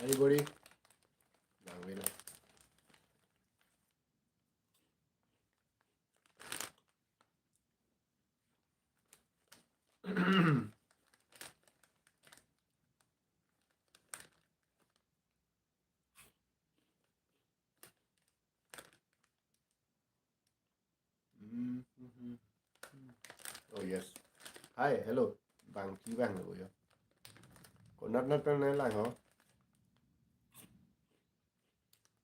Anybody? Wait. Oh yes. Hi, hello. Bang chi bang rồi vậy? Còn nát nát nó lại hả?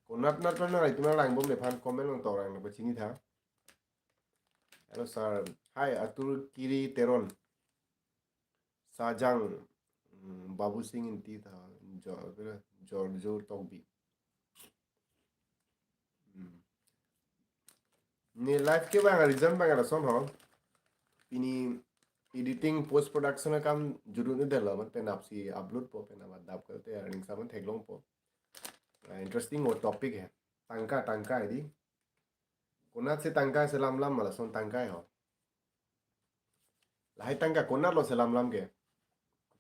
Còn nát nát nó lại tụi nó lại bấm để phan comment lang tàu lại nó bacini tha. Hello sir. Hi, Atul Kiri Teron. Sajang Babu Singh in ti tha. George Togbi. Ni live ke bang reason bang ada son ho. Ini editing post production का काम जरूर नहीं देला मत पे नापसी upload पो पे ना मत दाप करते अर्निंग सामान थे लोग पो इंटरेस्टिंग वो टॉपिक है tangka tangka ini kunat si tangka selam lam malah son tangka ho lahai tangka kunat lo selam lam ke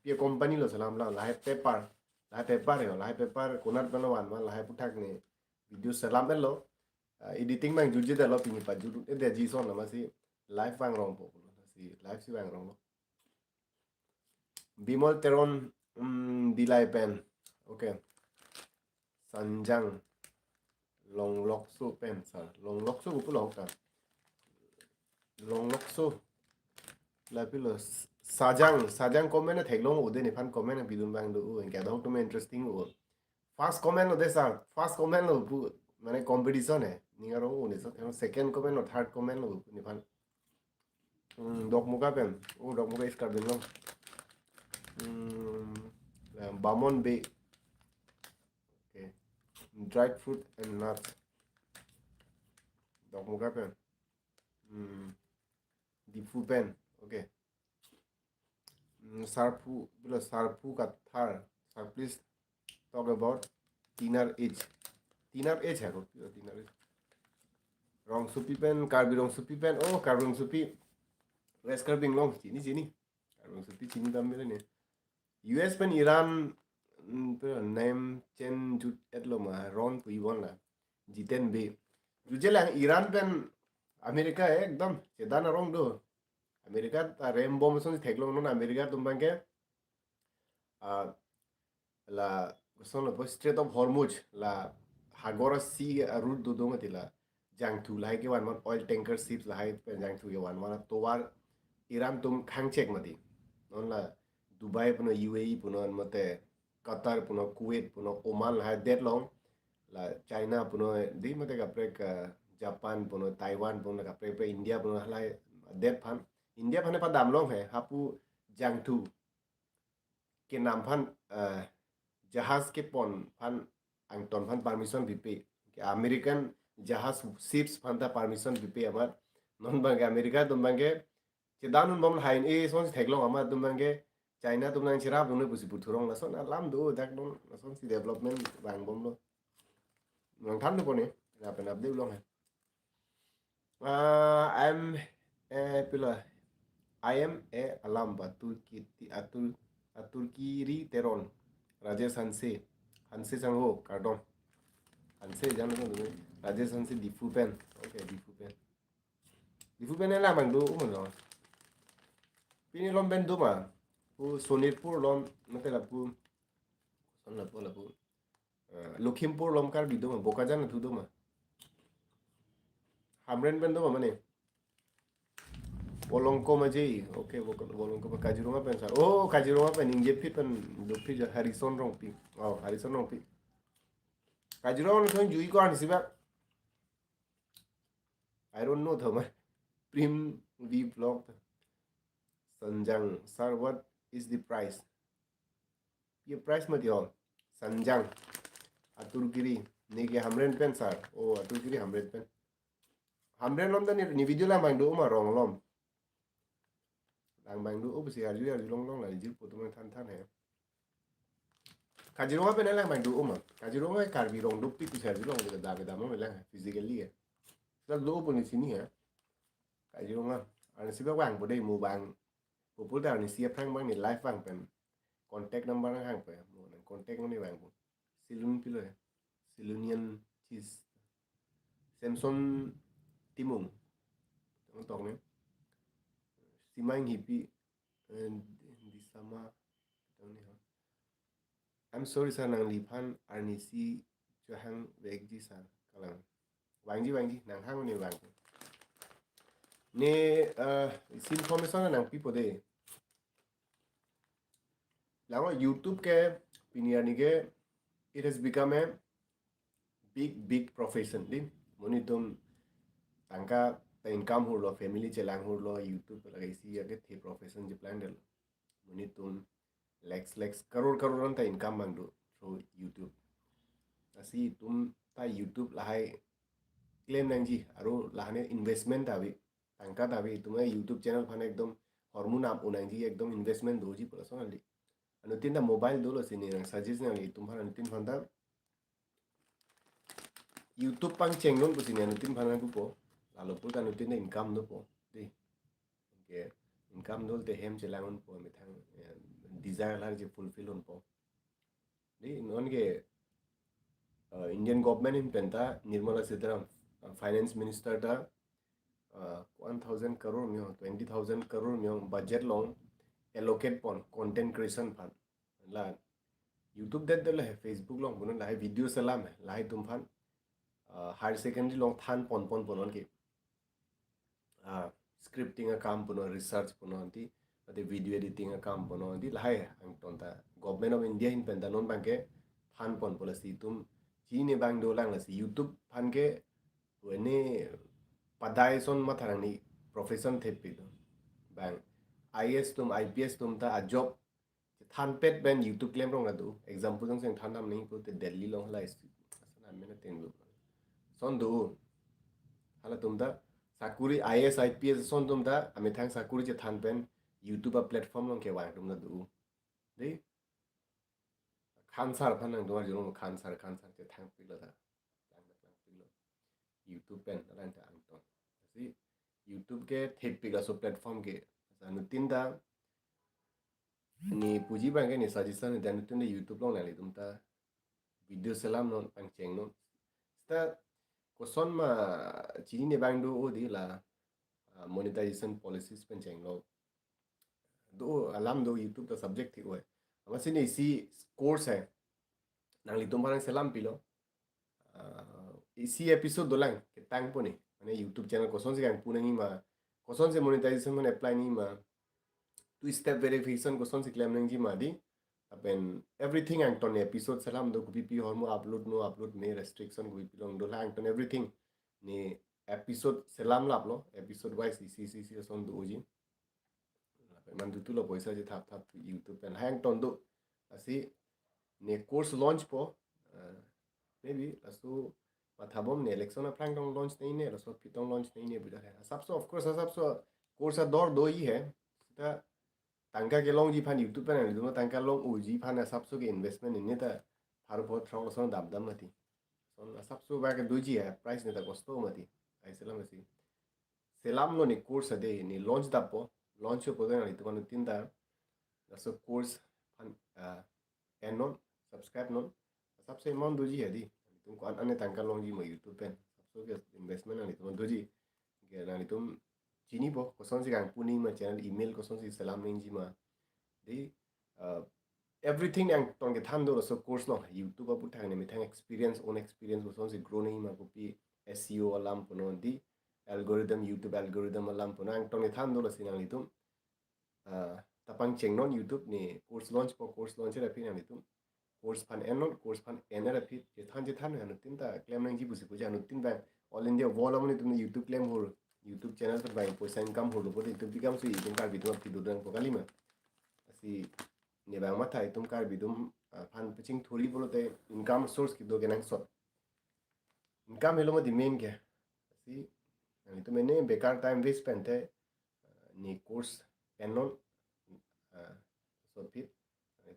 pia company lo selam lam lahai paper ho lahai paper kunat pano wan mal lahai putak ni video selam lo editing bang jujit lo pini pa juru de ji son la masih live bang rong po si live si bang rong lo bimol teron dilai pen okay sanjang long lok su pen sa long lok su pu long ta long lok su la pilo sajang comment thek long ode ni phan comment bidun bang do en ka dong to me interesting o first comment de sa first comment lo pu mane competition hai ninga ro ni so second comment or third comment lo ni phan dok muka pen o dok muka is kar din lo bamon be okay dried fruit and nuts dok muka pen di fu pen okay sarpu ka thar sir please talk about thinner age है रो thinner age rong supi pen karbi rong supi pen oh karbi rong supi res karbing long sini karbi rong supi sini tam mele ne US pen Iran name chen jut etlo ma ron pu ibon la jiten be jujela Iran pen Amerika एकदम sedana rong do Amerika ta rainbow mo son theklo no Amerika tumbange la son lo Strait of Hormuz la Hagora Sea route do dong atila jang thu lai ke wan man oil tanker ships lai pen jang thu ke wan wana towar Iran tum khang check mati non la Dubai puno UAE puno mate Qatar puno Kuwait puno Oman lai that long la China puno di mate ka prek Japan puno Taiwan puno ka prek India puno lai that phan India phane pa dam long hai hapu jang thu के नाम fun जहाज के पन fun अंगटन fun permission बिपे के American जहाज ships fun ता permission बिपे अमर none बंगे America तुम बंगे चिदान उन बम हाइन ए सोन थेगलो अमर तुम बंगे चाइना तुम नंग चिराब दुने पुसी पुथुरंग लसन लाम दो दाक दोन लसन सी डेवलपमेंट बांग बम लो नंग थान को ने ना पे अपडेट लो है आई एम ए पिला आई एम ए अलाम बातुर की atul kiri teron Rajesh Hanse sango pardon Hanse jano to Rajesh Hanse difu pen okay difu pen la mang do mo lo pini lom ben do ma pu sonitpur lom nate la pu son la pu Lokhimpur lom kar bido ma bokajan thu do ma hamren ben do ma mane Bolongko maji, oke bolongko Kazirunga pen sar. Oh Kazirunga pen injepi pen dopi Harrison rompi. Oh Harrison rompi. Kazirunga no thon jui ko anisi ba. I don't know thoma. Prim V vlog. Sanjang sir, what is the price? Ye price mati all. Sanjang Aturgiri nege hamren pen sir. Oh Aturgiri hamren pen. Hamren lom da ni video la mang do ma rong lom. Ang bang du ups ya ju long la ji pu tu than hai Kazirunga pe lang bang du Kazirunga Karbi rong du pi ku sa ju long de da mo lang physically है la do pu ni sini है Kazirunga an si ba wang bo dei mu bang pu pu da ni sia phang bang ni live bang pen contact number hang pe mo contact ni bang silun pilo silunian cheese samson timung tong ne simang hipi di sama tong ne I'm sorry sir nang lipan arnisi johang vegji sir kalang wangji nang hang ne wang ne information nang pipo de lango YouTube ke piniani ke it has become a big profession din monitum tangka ta income hurlo family chelang hurlo YouTube lagai si age the profession je plan del monitum lakhs crore ta income mangdu through YouTube asi tum ta YouTube lahai claim nangji aro lahane investment tabi tangka tabi tumai YouTube channel phane ekdom hormone ap unangji ekdom investment doji personally anu tinda mobile dolo sini nang suggest nang tum phane tin phanda YouTube pang chengnon po sini anu tin phane po lalu po anu tin income do po di okay income dol te hem chelangon po mithang desire lar je fulfill on po di non ke Indian government in penta Nirmala Sitharaman finance minister ta 1000 crore myo 20000 crore myo budget long allocate pon content creation fund la YouTube det de la Facebook long bunun la video salam la tum fan higher secondary long than pon on ke scripting a काम puno research puno anti ate video editing a काम puno anti la ang tonta government of India in pentanon banke than pon policy tum chine bang do lang la si YouTube fan ke wene padai son matharang ni profession thepi do bang IS tum IPS tum ta a job than pet ben YouTube claim rong na do example jong seng than nam nei pu te Delhi long la asana mena ten do son do hala tum da sakuri IS IPS son tum da ami thang sakuri je than pen YouTube a platform long ke wang tum na do de khansar phanang do jong khansar je thang pilo da lang pilo YouTube pen lang ta ang ton si YouTube ke thepi ga so platform ke anu tinda ni puji bang ke ni suggestion dan tinda YouTube long na tum ta video salam non pang cheng non sta ko son ma chini ne bang do o di la monetization policies pen cheng lo do alam do YouTube ta subject thi hoy masini si course hai nang li tum parang salam pilo isi episode dolang ke tang pone mane YouTube channel ko son se gang punangi ma ko son se monetization mon apply ni ma two step verification ko son se claim nang ji ma di apen everything ang ton episode salam do kupi hormo upload me restriction kupi long do lang ton everything ni episode salam lap lo episode wise si son do ji man du tu lo poisa je thap YouTube pen hang ton do asi ne course launch po maybe asu mathabom ne election a prank dong launch nahi ne asu pitong launch nahi ne buja hai sabso of course sabso course a dor do hi hai ta tangka ke long ji phan YouTube pen ne do tangka long u ji phan sabso ke investment ne ta har bo thong son dam mati son sabso ba ke do ji hai price ne ta costo mati ai selam asi selam lo ni course ade ni launch da po launch po da ni to tinda asu course phan non subscribe non सबसे मन doji है दी तुमको अन्य तंका लोग जी मैं YouTube पे सबसे के इन्वेस्टमेंट आनी तुम दोजी के नानी तुम चीनी पो कोसन से gang पुनी में चैनल ईमेल कोसन से सलाम नहीं जी मां दी everything yang tong ke tham do so course lo YouTube pu thang ne mi thang experience own experience koson se grow नहीं मा pi SEO alam puno di algorithm YouTube algorithm alam puno ang tong ke tham do sinang litum tapang cheng non YouTube ni course launch ra phi nang litum course fan enon course fan enera phi je than anu tinta claim nang ji busi puja anu tin bang all india wall amni tum YouTube claim hor YouTube channel par bang poisa income hor bo YouTube bigam su itum kar bidum ti dudang pokali ma asi ne bang ma thai tum kar bidum fan pitching thori bolote income source ki do genang so income helo ma di main ke asi ani to mene bekar time waste pente ni course enon so phi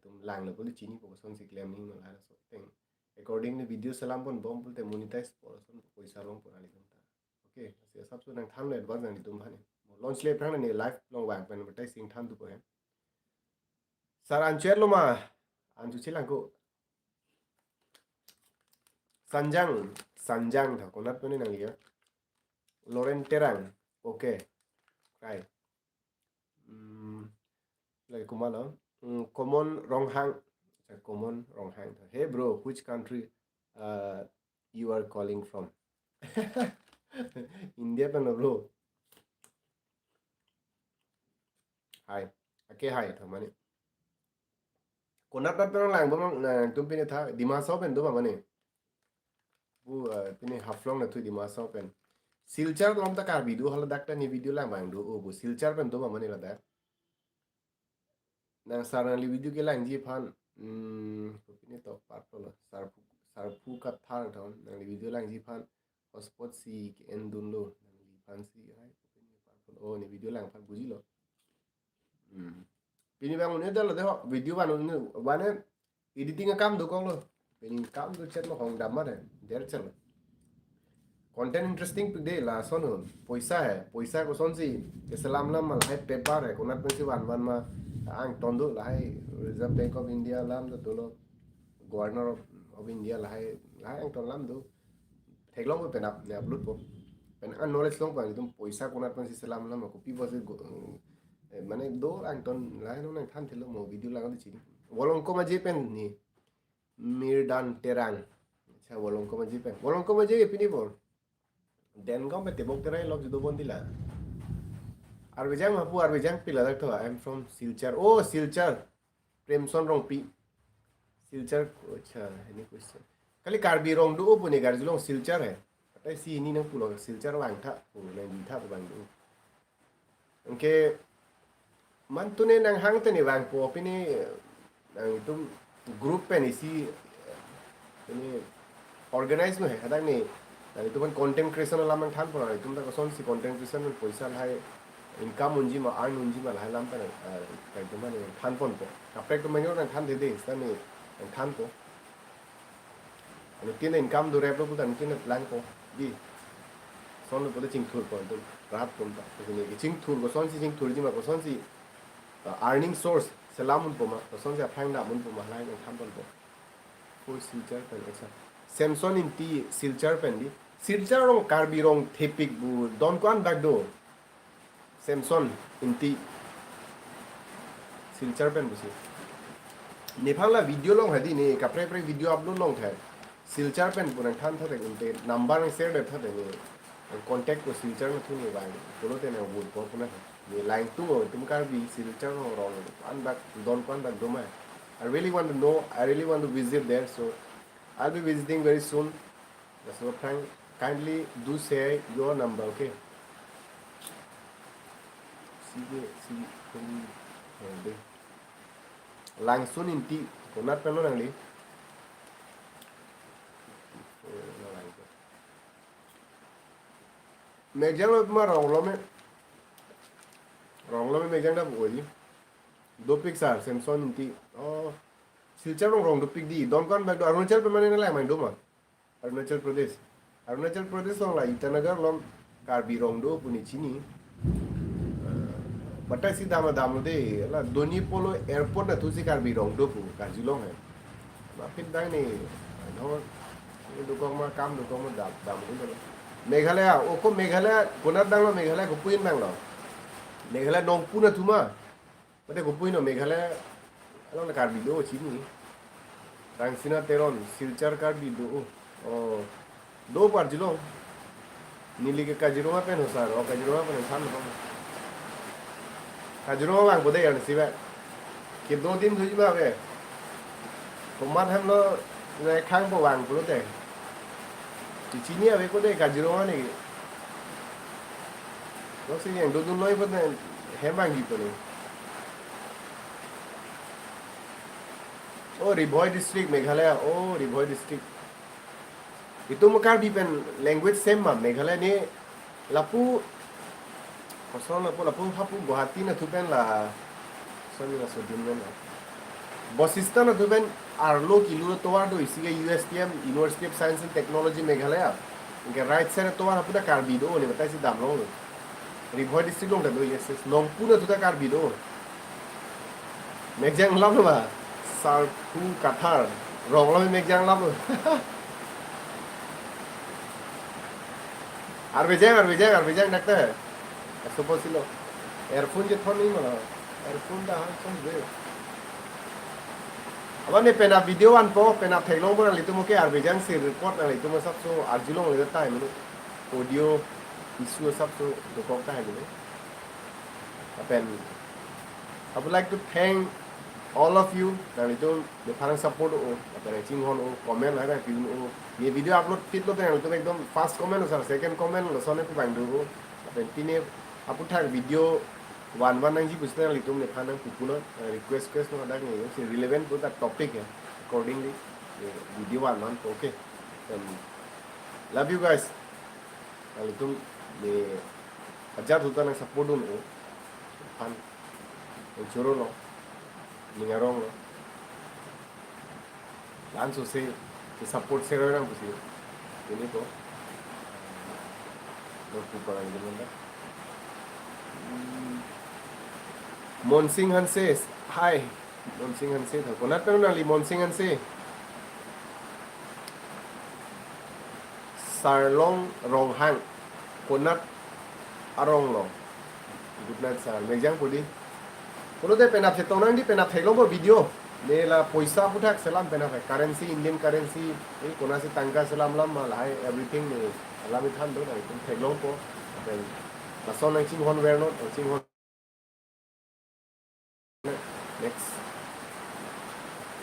तुम लांग लो बोली चीनी को सोन से claim नहीं मला so thing according ने video सलाम बन बम बोलते मोनेटाइज पर सोन पैसा लोग पर आली तुम ओके से सब सो नंग थान ले एडवांस नंग तुम भाने लॉन्च ले प्रांग ने लाइव लोग वांग पेन एडवर्टाइजिंग थान तु को है सर अंचेर लो मा अंचु चिलांग को Sanjang tha konat pani nang liya Loren Terang okay kai like kumana common wrong hang hey bro which country you are calling from India pa na bro hi ake hi thamani konat pa pero lang bang tum pini tha Dimasaw pen do mane bu pini haflong na tu Dimasaw pen Silchar lom ta Karbi du hala dakta ni video lang bang do bu Silchar pen do mane la da nang sarang li video ke lang ji phan pini to parpol sarpu ka thar thon nang li video lang ji phan hotspot si en dun lo nang li phan si hai pini parpol o ni video lang phan buji lo pini bang ne dal de video ban ne bane editing kam do kong lo pini kam do chat mo hong dam ma de der chal content interesting pe de la son पैसा को son si islam lam mal hai paper hai konat pe si wan ma ang tondo la hai reserve bank of india lam do lo governor of india la hai ang ton lam do theklong pe nap ne upload po pen an knowledge long pa dum पैसा konat pe si islam lam ko pi bose মানে do ang ton la no nang than thilo mo video la ga chi bolong ko ma je pen ni mirdan terang acha bolong ko ma je pini bor Dengaw may tibok tiray log judo bondila. Arbijang mapu arbijang pila dak thawa. I'm from Silchar. Oh Silchar. Premson rong pi. Silchar acha any question. Kali Karbi rong du puni garjulong Silchar hai. Patai si ni nang pulo Silchar wang tha pu nang di tha bang du. Angke man tune nang hang tani wang po pini nang tum group pe ni si ini organize no hai hadang ni itu kan content creation la mang than por tum ta son si content creation में पैसा है income unji ma earn unji ma lai lam pa kai tum ne than pon po kapek tum menyo than de sta ni than po ani tin income do rep lo tan tin plan po di son lo ching thur po tum rat tum ta ni ching thur ko son si ching thur ji ma ko son si earning source selam po ma son si phang da mun po ma lai than pon po full silchar pen acha Samson inti silchar pen di silchar rong Karbi rong thepik bu don kwan bag do Samson inti silchar pen bu si Nepal la video long hadi ne kapre pre video upload long thai silchar pen bu nang than tha de inte number nang share de tha de ne contact ko silchar na thu ni bang ko lo te ne bu ko na ni line tu tum Karbi silchar rong an bag don kwan bag do ma I really want to know I really want to visit there so I'll be visiting very soon. So kindly do say your number, okay? Langsung inti konat pelo nangli. Megjang lo ma ronglo me megjang da boji. Do pixar Samsung inti. Oh Silchar rong do pig di don kan bag do Arunachal Pradesh la mai do ma Arunachal Pradesh song la Itanagar lom Karbi rong do puni chini batai si dama de la Doni Polo airport na tu si Karbi rong do pu Karjilong hai ma pit dang ni no do ko ma kam do ko ma dam do Meghalaya o ko Meghalaya konat dang lo Meghalaya ko puin dang lo Meghalaya nong pu na tu ma bate ko puin no Meghalaya Along na Karbi do chini Rangsina Teron Silchar Karbi do oh do parjilo nili ke Kajirunga pen hosar o Kajirunga pen than lo Kajirunga bang bode yan siba ke 2 दिन thuji ba be tomar ham lo ne khang po bang pulo te chini ave ko de Kajirunga ni lo si yang do loi pot ne hem bang gi to ni Oh, Ribhoi district, Meghalaya. Oh, Ribhoi district. Itu makar bi pen language same ma Meghalaya ni lapu kosong lapu hapu Guwahati na tu pen la sorry na so din na Bosista na tu pen Arlo kilo to war do isi USTM University of Science and Technology Meghalaya. Inke right side to war hapu da Karbi do ni batai si dam lo Ribhoi district long da do yes Nongpu na tu da Karbi do Megjang lam ba Sarpu Kathar rong lo megjang lam Arbijang doctor. Suppose lo. Earphone je thon nahi mala. Earphone da han song de. Aban ne pena video an po pena thailong bo li tumo ke arbijang se record na li tumo sab so arjulong le ta hai audio issue sab so do ko ta hai ni. Apen I would like to thank all of you dan itu the parang support o apare ching hon o comment hai film o ye video upload fit lo ten itu ekdom first comment or second comment lo sone ku bang do apen tine apu thak video one nang ji busna li tum ne phanang pupulo request no ada ni se relevant to that topic hai accordingly video one okay then love you guys ali tum le ajar hutan nang support do no pan choro lo Ningarong lo. Dan so se support se rena pusi. Ini to. Lo ku para ini manda. Monsing Han says, hi. Monsing Han says, konat pero nali Monsing Han say. Sarlong rong hang. Konat arong lo. Good night sir. Megjang pudi. Kalau dia pernah cakap orang ni pernah tengok bo video, ni lah poisa putak selam pernah currency Indian currency, ni kona si tangga selam lam malah everything ni alam itu han tu dah itu tengok bo, dan mason yang cing hon wear not, cing hon next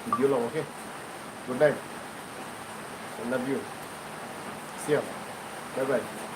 video long, okay, good night, I love you, see you, bye bye.